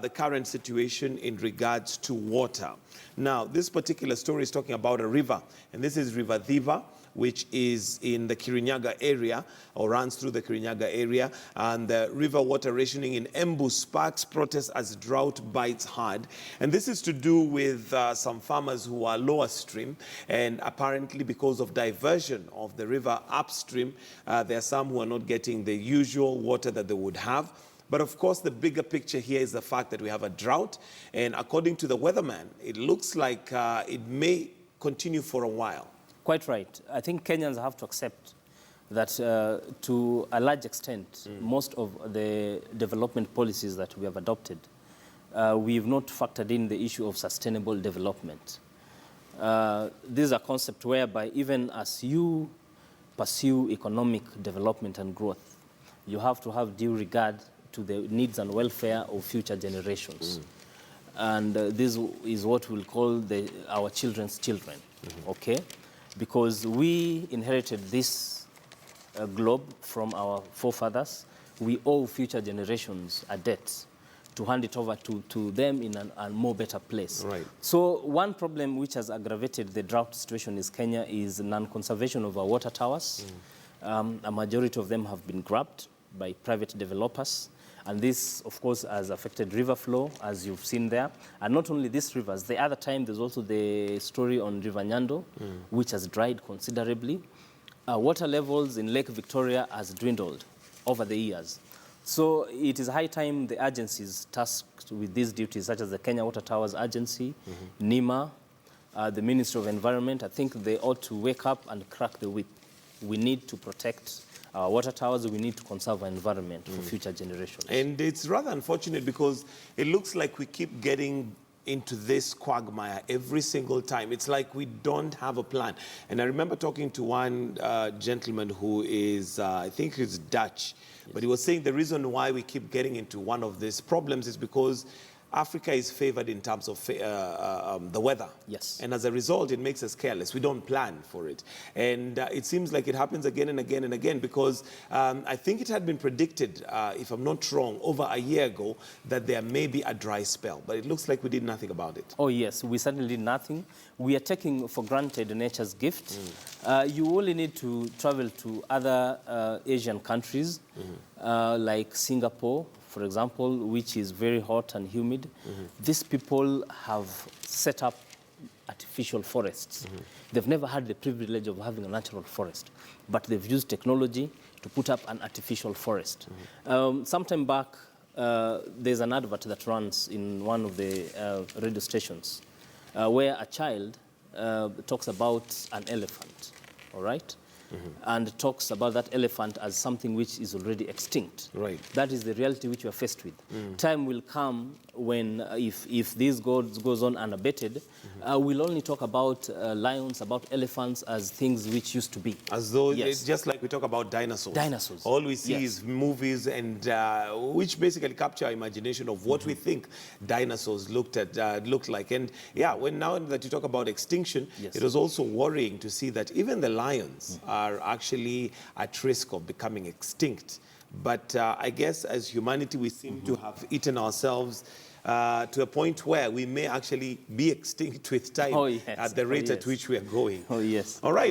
the current situation in regards to water. Now, this particular story is talking about a river, and this is River Thiba, which is in the Kirinyaga area, or runs through the Kirinyaga area. And the river water rationing in Embu sparks protests as drought bites hard. And this is to do with some farmers who are lower stream. And apparently because of diversion of the river upstream, there are some who are not getting the usual water that they would have. But of course, the bigger picture here is the fact that we have a drought. And according to the weatherman, it looks like it may continue for a while. Quite right. I think Kenyans have to accept that to a large extent, most of the development policies that we have adopted, we've not factored in the issue of sustainable development. This is a concept whereby even as you pursue economic development and growth, you have to have due regard to the needs and welfare of future generations. And this is what we'll call our children's children, okay? Because we inherited this globe from our forefathers, we owe future generations a debt to hand it over to them in a more better place. Right. So one problem which has aggravated the drought situation in Kenya is non-conservation of our water towers. A majority of them have been grabbed by private developers. And this, of course, has affected river flow, as you've seen there. And not only these rivers, the other time there's also the story on River Nyando, which has dried considerably. Water levels in Lake Victoria has dwindled over the years. So it is high time the agencies tasked with these duties, such as the Kenya Water Towers Agency, NEMA, the Ministry of Environment, I think they ought to wake up and crack the whip. We need to protect our water towers, we need to conserve our environment for future generations. And it's rather unfortunate because it looks like we keep getting into this quagmire every single time. It's like we don't have a plan. And I remember talking to one gentleman who is, I think he's Dutch, but he was saying the reason why we keep getting into one of these problems is because Africa is favored in terms of the weather. Yes. And as a result, it makes us careless. We don't plan for it. And it seems like it happens again and again and again because I think it had been predicted, if I'm not wrong, over a year ago that there may be a dry spell. But it looks like we did nothing about it. Oh, yes. We certainly did nothing. We are taking for granted nature's gift. You only need to travel to other Asian countries like Singapore, for example, which is very hot and humid. These people have set up artificial forests. They've never had the privilege of having a natural forest, but they've used technology to put up an artificial forest. Sometime back, there's an advert that runs in one of the radio stations where a child talks about an elephant, all right? And talks about that elephant as something which is already extinct. Right. That is the reality which we are faced with. Time will come when, if this goes on unabated, we'll only talk about lions, about elephants as things which used to be. As though it's just like we talk about dinosaurs. Dinosaurs. All we see is movies and which basically capture our imagination of what we think dinosaurs looked like. And yeah, now that you talk about extinction, it was also worrying to see that even the lions are actually at risk of becoming extinct. But I guess as humanity, we seem to have eaten ourselves to a point where we may actually be extinct with time at the rate at which we are going. Oh, yes. All right.